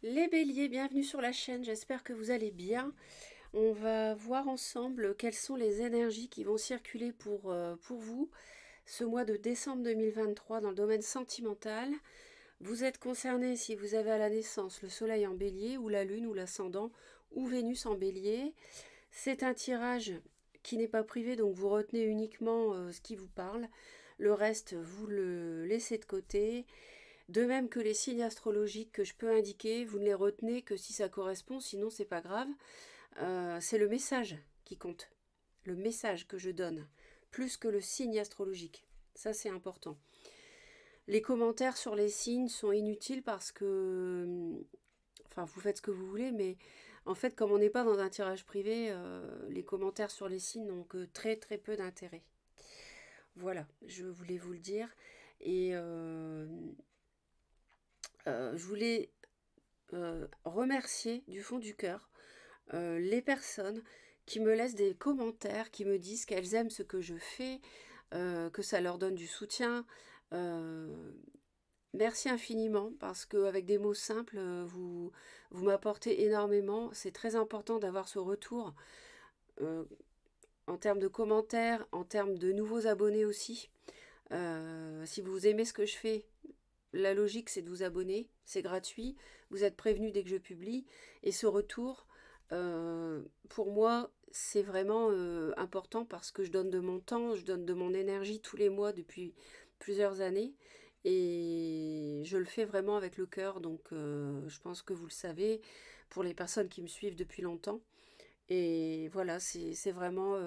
Les béliers, bienvenue sur la chaîne, j'espère que vous allez bien. On va voir ensemble quelles sont les énergies qui vont circuler pour vous ce mois de décembre 2023 dans le domaine sentimental. Vous êtes concerné si vous avez à la naissance le soleil en bélier ou la lune ou l'ascendant ou Vénus en bélier. C'est un tirage qui n'est pas privé, donc vous retenez uniquement ce qui vous parle. Le reste, vous le laissez de côté. De même que les signes astrologiques que je peux indiquer, vous ne les retenez que si ça correspond, sinon c'est pas grave. C'est le message qui compte, le message que je donne, plus que le signe astrologique. Ça c'est important. Les commentaires sur les signes sont inutiles parce que, enfin, vous faites ce que vous voulez, mais en fait, comme on n'est pas dans un tirage privé, les commentaires sur les signes n'ont que très très peu d'intérêt. Voilà, je voulais vous le dire. Et je voulais remercier du fond du cœur les personnes qui me laissent des commentaires, qui me disent qu'elles aiment ce que je fais, que ça leur donne du soutien. Euh, Merci infiniment parce qu'avec des mots simples, vous m'apportez énormément. C'est très important d'avoir ce retour euh, en termes de commentaires, en termes de nouveaux abonnés aussi. Si vous aimez ce que je fais, la logique, c'est de vous abonner, c'est gratuit, vous êtes prévenu dès que je publie, et ce retour, pour moi, c'est vraiment important parce que je donne de mon temps, je donne de mon énergie tous les mois depuis plusieurs années, et je le fais vraiment avec le cœur, donc je pense que vous le savez, pour les personnes qui me suivent depuis longtemps, et voilà, c'est vraiment,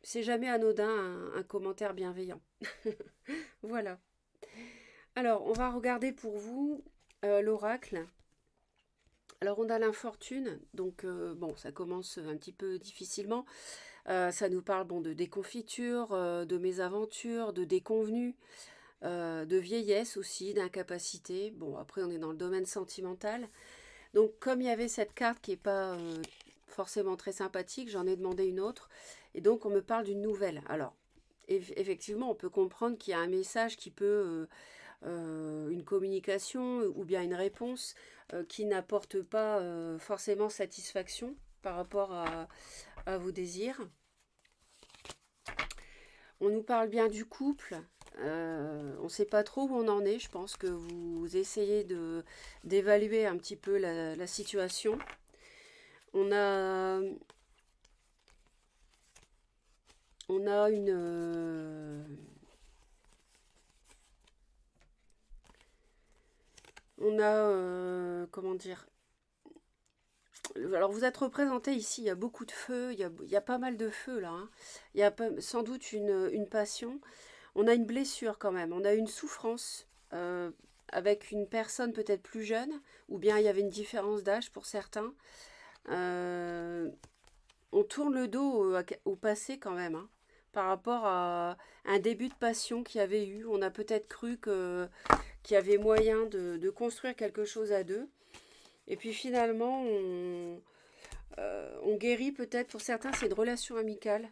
c'est jamais anodin un commentaire bienveillant. Voilà. Alors, on va regarder pour vous l'oracle. Alors, on a l'infortune, donc bon, ça commence un petit peu difficilement. Ça nous parle bon, de déconfiture, de mésaventures, de déconvenues, de vieillesse aussi, d'incapacité. Bon, après, on est dans le domaine sentimental. Donc, comme il y avait cette carte qui n'est pas forcément très sympathique, j'en ai demandé une autre. Et donc, on me parle d'une nouvelle. Alors, effectivement, on peut comprendre qu'il y a un message qui peut une communication ou bien une réponse qui n'apporte pas forcément satisfaction par rapport à vos désirs. On nous parle bien du couple. On ne sait pas trop où on en est. Je pense que vous essayez d'évaluer un petit peu la situation. On a, on a comment dire, alors vous êtes représenté ici, il y a beaucoup de feu, il y a pas mal de feu là, hein. Il y a sans doute une passion. On a une blessure quand même, on a une souffrance avec une personne peut-être plus jeune, ou bien il y avait une différence d'âge pour certains. Euh, on tourne le dos au passé quand même, hein, par rapport à un début de passion qu'il y avait eu. On a peut-être cru qu'il y avait moyen de construire quelque chose à deux. Et puis finalement, on guérit peut-être, pour certains, c'est une relation amicale.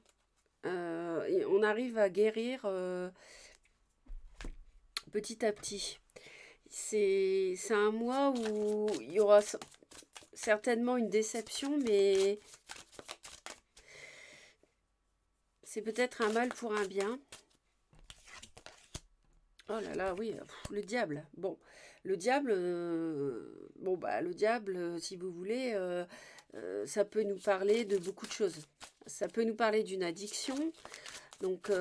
Et on arrive à guérir petit à petit. C'est un mois où il y aura certainement une déception, mais c'est peut-être un mal pour un bien. Oh là là, oui, le diable. Bon, le diable, bon bah le diable, si vous voulez, ça peut nous parler de beaucoup de choses. Ça peut nous parler d'une addiction, donc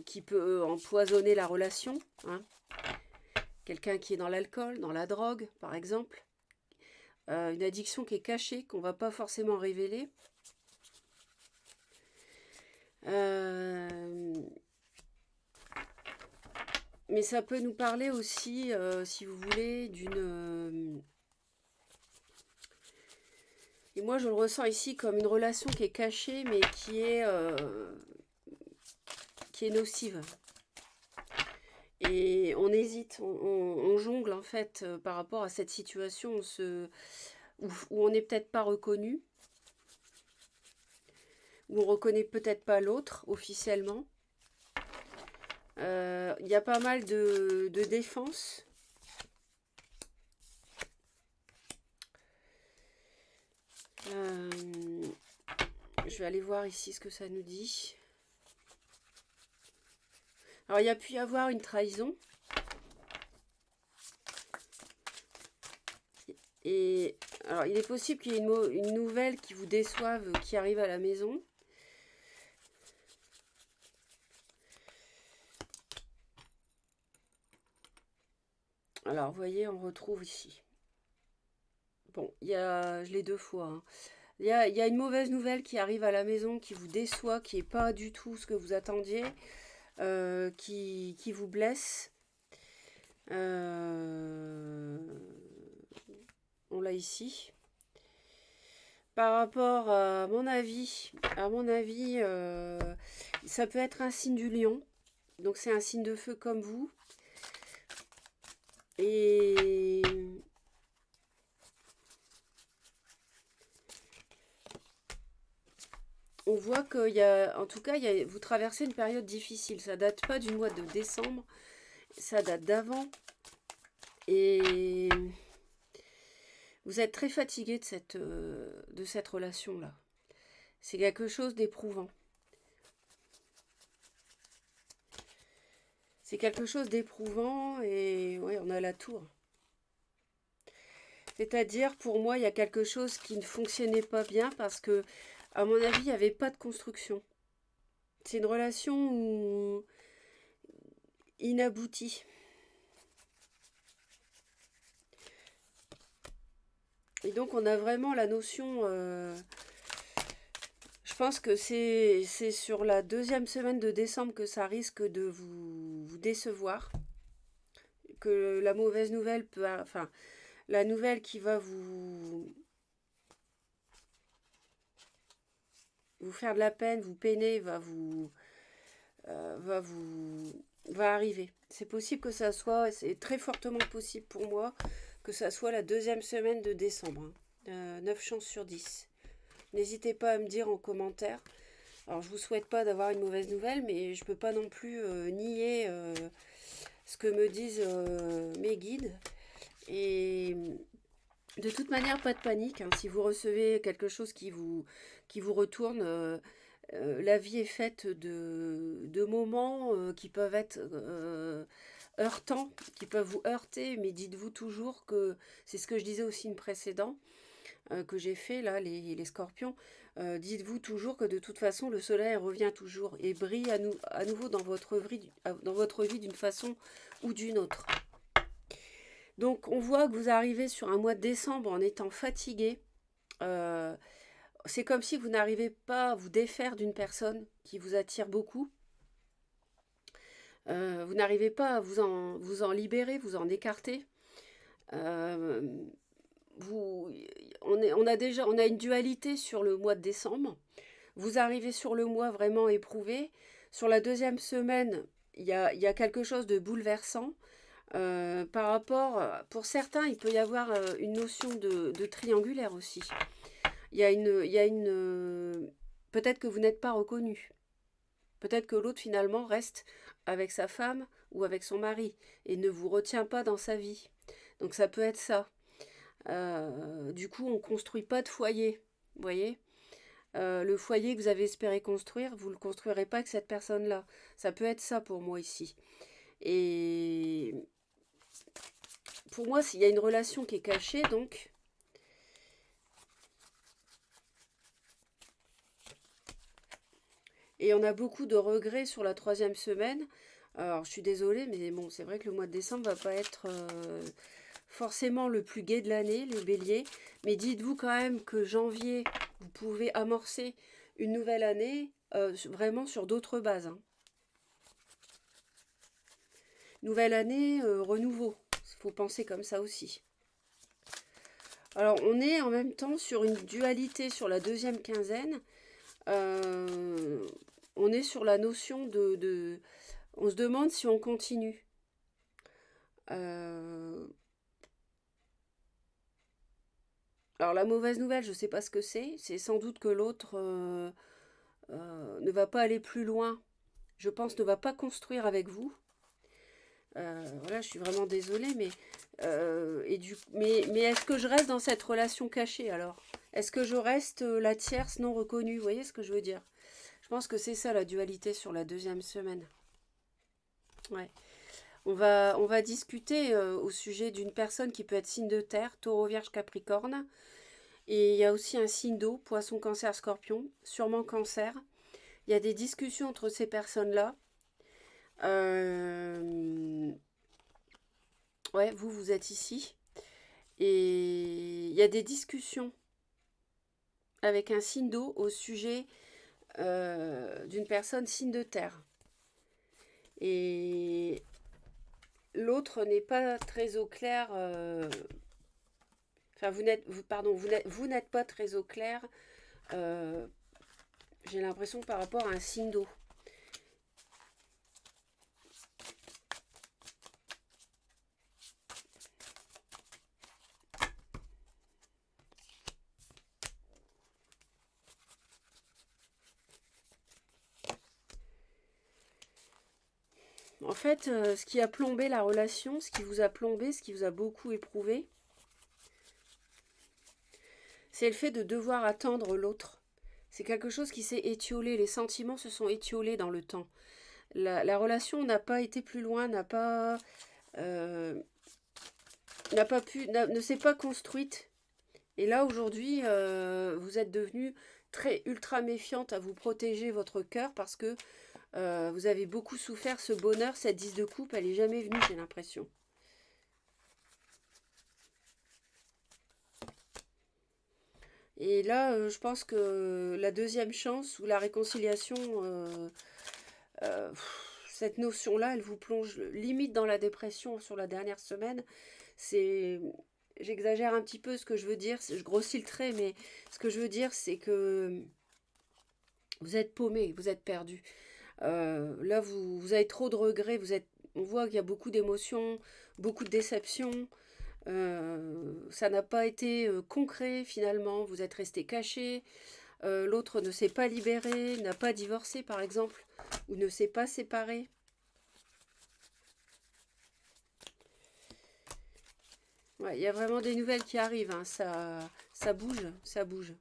qui peut empoisonner la relation, hein. Quelqu'un qui est dans l'alcool, dans la drogue, par exemple. Une addiction qui est cachée, qu'on ne va pas forcément révéler. Euh, mais ça peut nous parler aussi, si vous voulez, d'une... et moi, je le ressens ici comme une relation qui est cachée, mais qui est nocive. Et on hésite, on jongle en fait par rapport à cette situation où on n'est peut-être pas reconnu, où on reconnaît peut-être pas l'autre officiellement. Il y a pas mal de défense. Je vais aller voir ici ce que ça nous dit. Alors, il y a pu y avoir une trahison. Et alors, il est possible qu'il y ait une nouvelle qui vous déçoive, qui arrive à la maison. Alors, vous voyez, on retrouve ici. Bon, je l'ai 2 fois, hein. Il y a une mauvaise nouvelle qui arrive à la maison, qui vous déçoit, qui n'est pas du tout ce que vous attendiez, qui vous blesse. On l'a ici. Par rapport à mon avis, ça peut être un signe du lion. Donc c'est un signe de feu comme vous. Et on voit qu'il y a, en tout cas, vous traversez une période difficile. Ça date pas du mois de décembre, ça date d'avant. Et vous êtes très fatigué de cette relation-là. C'est quelque chose d'éprouvant. C'est quelque chose d'éprouvant et ouais, on a la tour. C'est-à-dire, pour moi, il y a quelque chose qui ne fonctionnait pas bien parce que, à mon avis, il n'y avait pas de construction. C'est une relation inaboutie. Et donc, on a vraiment la notion... je pense que c'est sur la 2e semaine de décembre que ça risque de vous décevoir. Que la mauvaise nouvelle peut... Enfin, la nouvelle qui va vous faire de la peine, vous peiner, va arriver. C'est possible que ça soit, c'est très fortement possible pour moi, que ça soit la 2e semaine de décembre. 9 chances sur 10. N'hésitez pas à me dire en commentaire. Alors, je vous souhaite pas d'avoir une mauvaise nouvelle, mais je peux pas non plus nier ce que me disent mes guides. Et de toute manière, pas de panique, hein. Si vous recevez quelque chose qui vous retourne, la vie est faite de moments qui peuvent être heurtants, qui peuvent vous heurter, mais dites-vous toujours que, c'est ce que je disais aussi une précédent, que j'ai fait là, les scorpions, dites-vous toujours que de toute façon le soleil revient toujours et brille à nouveau dans votre vie d'une façon ou d'une autre. Donc on voit que vous arrivez sur un mois de décembre en étant fatigué. C'est comme si vous n'arrivez pas à vous défaire d'une personne qui vous attire beaucoup. Vous n'arrivez pas à vous en libérer, vous en écarter. Euh, on a une dualité sur le mois de décembre. Vous arrivez sur le mois vraiment éprouvé. Sur la 2e semaine, il y a quelque chose de bouleversant. Par rapport, pour certains, il peut y avoir une notion de triangulaire aussi. Peut-être que vous n'êtes pas reconnu. Peut-être que l'autre finalement reste avec sa femme ou avec son mari et ne vous retient pas dans sa vie. Donc ça peut être ça. Du coup, on ne construit pas de foyer. Vous voyez, le foyer que vous avez espéré construire, vous ne le construirez pas avec cette personne-là. Ça peut être ça pour moi ici. Et pour moi, s'il y a une relation qui est cachée, donc... Et on a beaucoup de regrets sur la 3e semaine. Alors, je suis désolée, mais bon, c'est vrai que le mois de décembre va pas être forcément le plus gai de l'année, les béliers. Mais dites-vous quand même que janvier, vous pouvez amorcer une nouvelle année vraiment sur d'autres bases, hein. Nouvelle année, renouveau. Il faut penser comme ça aussi. Alors, on est en même temps sur une dualité sur la 2e quinzaine. On est sur la notion on se demande si on continue. Alors la mauvaise nouvelle, je ne sais pas ce que c'est. C'est sans doute que l'autre ne va pas aller plus loin. Je pense ne va pas construire avec vous. Voilà, je suis vraiment désolée, mais est-ce que je reste dans cette relation cachée alors? Est-ce que je reste la tierce non reconnue? Vous voyez ce que je veux dire? Je pense que c'est ça la dualité sur la deuxième semaine. Ouais. On va discuter au sujet d'une personne qui peut être signe de terre, taureau, vierge, capricorne. Et il y a aussi un signe d'eau, poisson, cancer, scorpion, sûrement cancer. Il y a des discussions entre ces personnes-là. Ouais, vous êtes ici. Et il y a des discussions avec un signe d'eau au sujet d'une personne signe de terre. Et l'autre n'est pas très au clair. Enfin, vous n'êtes pas très au clair. euh, J'ai l'impression par rapport à un signe d'eau. En fait, ce qui a plombé la relation, ce qui vous a plombé, ce qui vous a beaucoup éprouvé, c'est le fait de devoir attendre l'autre. C'est quelque chose qui s'est étiolé, les sentiments se sont étiolés dans le temps. La relation n'a pas été plus loin, euh, ne s'est pas construite. Et là, aujourd'hui, vous êtes devenue très ultra méfiante à vous protéger votre cœur parce que vous avez beaucoup souffert. Ce bonheur, cette 10 de coupe, elle n'est jamais venue, j'ai l'impression. Et là, je pense que la deuxième chance ou la réconciliation, cette notion-là, elle vous plonge limite dans la dépression sur la dernière semaine. C'est, j'exagère un petit peu ce que je veux dire, je grossis le trait, mais ce que je veux dire, c'est que vous êtes paumé, vous êtes perdu. Là, vous avez trop de regrets, on voit qu'il y a beaucoup d'émotions, beaucoup de déceptions. Ça n'a pas été concret finalement, vous êtes resté caché. L'autre ne s'est pas libéré, n'a pas divorcé par exemple, ou ne s'est pas séparé. Ouais, il y a vraiment des nouvelles qui arrivent, hein. Ça bouge, ça bouge.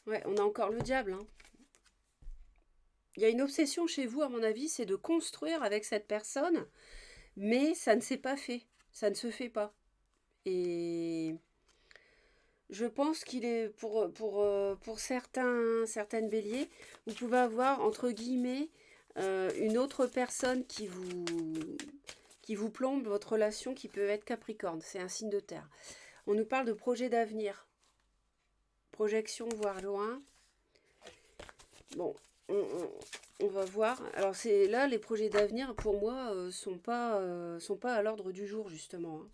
Ouais, on a encore le diable, hein. Il y a une obsession chez vous, à mon avis, c'est de construire avec cette personne, mais ça ne s'est pas fait. Ça ne se fait pas. Et je pense qu'il est pour certaines béliers, vous pouvez avoir, entre guillemets, une autre personne qui vous plombe votre relation qui peut être Capricorne. C'est un signe de terre. On nous parle de projet d'avenir, projection, voir loin. Bon, on va voir. Alors c'est là, les projets d'avenir, pour moi, sont pas à l'ordre du jour, justement, hein.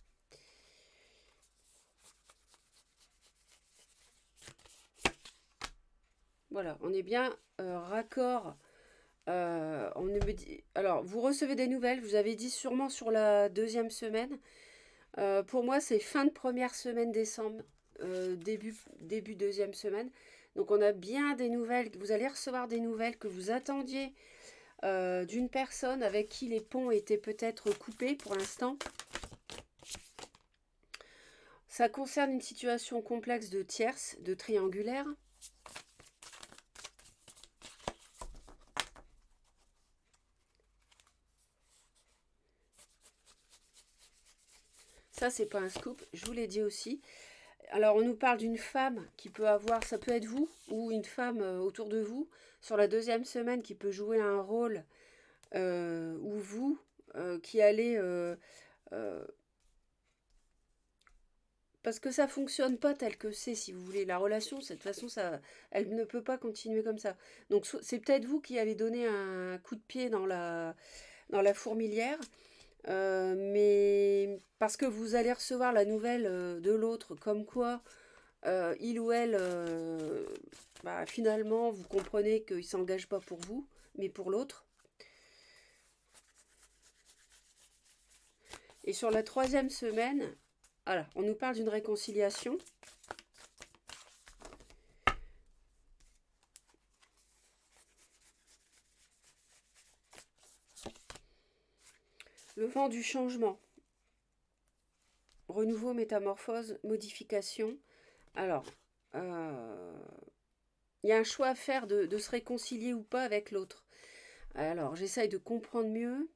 Voilà, on est bien raccord. Alors, vous recevez des nouvelles, vous avez dit sûrement sur la deuxième semaine. Pour moi, c'est fin de première semaine décembre, début deuxième semaine. Donc, on a bien des nouvelles. Vous allez recevoir des nouvelles que vous attendiez d'une personne avec qui les ponts étaient peut-être coupés pour l'instant. Ça concerne une situation complexe de tierce, de triangulaire. Ça, c'est pas un scoop, je vous l'ai dit aussi. Alors, on nous parle d'une femme qui peut avoir, ça peut être vous ou une femme autour de vous, sur la deuxième semaine qui peut jouer un rôle, ou vous qui allez... parce que ça fonctionne pas tel que c'est, si vous voulez. La relation, de cette façon, elle ne peut pas continuer comme ça. Donc, c'est peut-être vous qui allez donner un coup de pied dans la fourmilière. Mais parce que vous allez recevoir la nouvelle de l'autre, comme quoi il ou elle, finalement, vous comprenez qu'il ne s'engage pas pour vous, mais pour l'autre. Et sur la troisième semaine, voilà, on nous parle d'une réconciliation. Le vent du changement. renouveau, métamorphose, modification. Alors, euh, il y a un choix à faire de se réconcilier ou pas avec l'autre. Alors, j'essaye de comprendre mieux.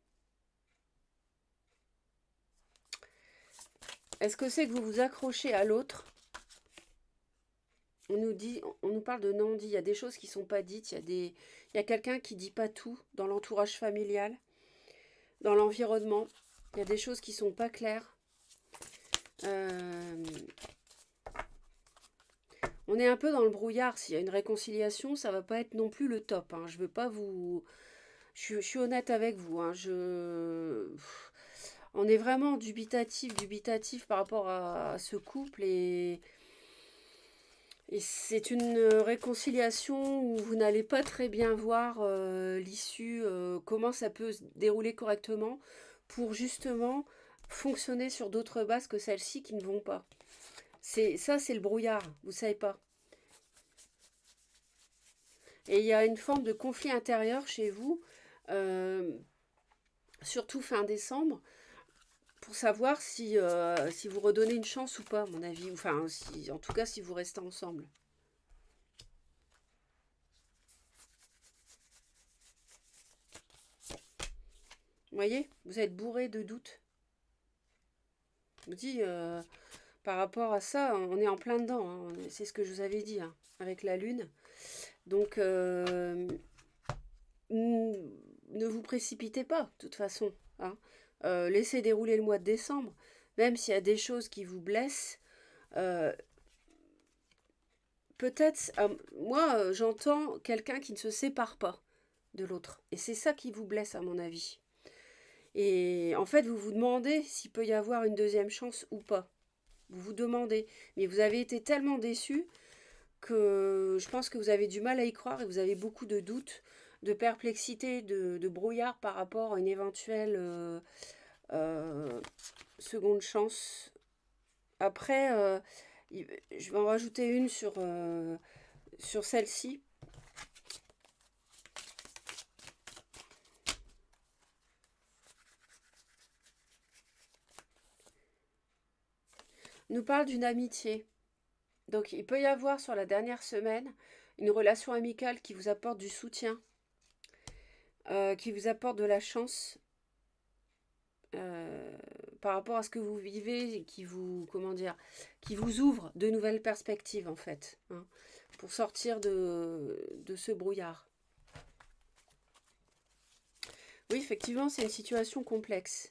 Est-ce que c'est que vous vous accrochez à l'autre? On nous parle de non-dit. Il y a des choses qui sont pas dites. Il y a quelqu'un qui dit pas tout dans l'entourage familial, dans l'environnement. Il y a des choses qui sont pas claires. Euh, on est un peu dans le brouillard. S'il y a une réconciliation, ça va pas être non plus le top, hein. Je veux pas vous. Je suis honnête avec vous, hein. On est vraiment dubitatif par rapport à ce couple et c'est une réconciliation où vous n'allez pas très bien voir l'issue, comment ça peut se dérouler correctement pour justement fonctionner sur d'autres bases que celles-ci qui ne vont pas. C'est le brouillard, vous savez pas. Et il y a une forme de conflit intérieur chez vous, euh, surtout fin décembre, pour savoir si vous redonnez une chance ou pas, à mon avis. Enfin, si, en tout cas, si vous restez ensemble. Vous voyez, vous êtes bourré de doutes. Je vous dis, par rapport à ça, on est en plein dedans, hein. C'est ce que je vous avais dit, hein, avec la Lune. Donc, ne vous précipitez pas, de toute façon, hein. Laissez dérouler le mois de décembre. Même s'il y a des choses qui vous blessent, euh, peut-être, moi, j'entends quelqu'un qui ne se sépare pas de l'autre. Et c'est ça qui vous blesse, à mon avis. Et en fait, vous vous demandez s'il peut y avoir une deuxième chance ou pas. Vous vous demandez. Mais vous avez été tellement déçu que je pense que vous avez du mal à y croire et vous avez beaucoup de doutes, de perplexité, de brouillard par rapport à une éventuelle euh, seconde chance. Après, je vais en rajouter une sur celle-ci. On nous parle d'une amitié. Donc il peut y avoir sur la dernière semaine une relation amicale qui vous apporte du soutien, qui vous apporte de la chance euh, par rapport à ce que vous vivez, et qui vous, comment dire, qui vous ouvre de nouvelles perspectives en fait, hein, pour sortir de ce brouillard. Oui, effectivement, c'est une situation complexe.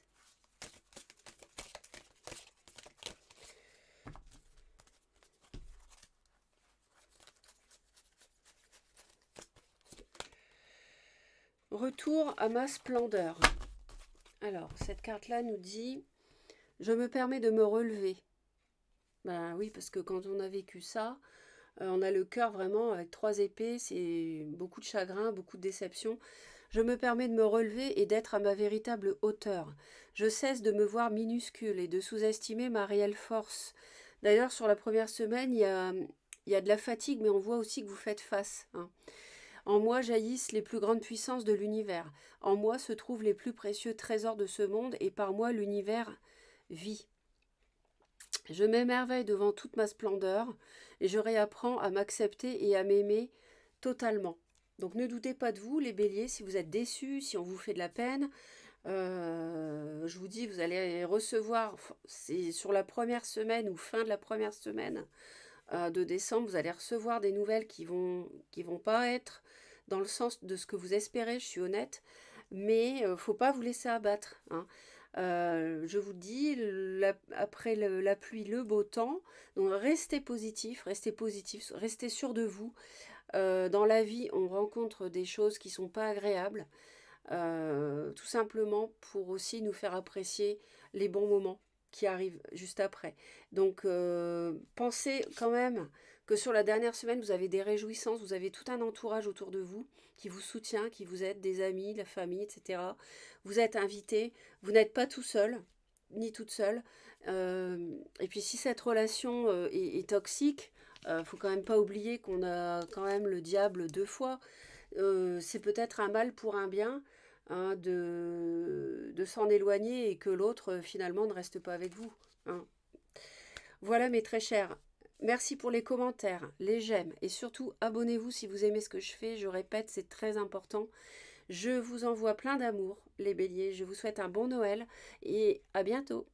Retour à ma splendeur. Alors, cette carte-là nous dit, je me permets de me relever. Ben oui, parce que quand on a vécu ça, on a le cœur vraiment avec trois épées, c'est beaucoup de chagrin, beaucoup de déception. Je me permets de me relever et d'être à ma véritable hauteur. Je cesse de me voir minuscule et de sous-estimer ma réelle force. D'ailleurs, sur la première semaine, il y a de la fatigue, mais on voit aussi que vous faites face, hein. En moi jaillissent les plus grandes puissances de l'univers. En moi se trouvent les plus précieux trésors de ce monde et par moi l'univers vit. Je m'émerveille devant toute ma splendeur et je réapprends à m'accepter et à m'aimer totalement. Donc ne doutez pas de vous, les béliers, si vous êtes déçus, si on vous fait de la peine. Je vous dis, vous allez recevoir, c'est sur la première semaine ou fin de la première semaine de décembre, vous allez recevoir des nouvelles qui vont pas être dans le sens de ce que vous espérez, je suis honnête, mais faut pas vous laisser abattre, hein. Je vous dis, après la pluie, le beau temps, donc restez positif, restez sûr de vous. Dans la vie, on rencontre des choses qui sont pas agréables, tout simplement pour aussi nous faire apprécier les bons moments qui arrivent juste après. Donc pensez quand même que sur la dernière semaine, vous avez des réjouissances, vous avez tout un entourage autour de vous qui vous soutient, qui vous aide, des amis, la famille, etc. Vous êtes invité, vous n'êtes pas tout seul, ni toute seule. Et puis si cette relation est toxique, faut quand même pas oublier qu'on a quand même le diable deux fois. C'est peut-être un mal pour un bien, hein, de s'en éloigner et que l'autre finalement ne reste pas avec vous, hein. Voilà mes très chers. Merci pour les commentaires, les j'aime et surtout abonnez-vous si vous aimez ce que je fais. Je répète, c'est très important. Je vous envoie plein d'amour, les béliers. Je vous souhaite un bon Noël et à bientôt.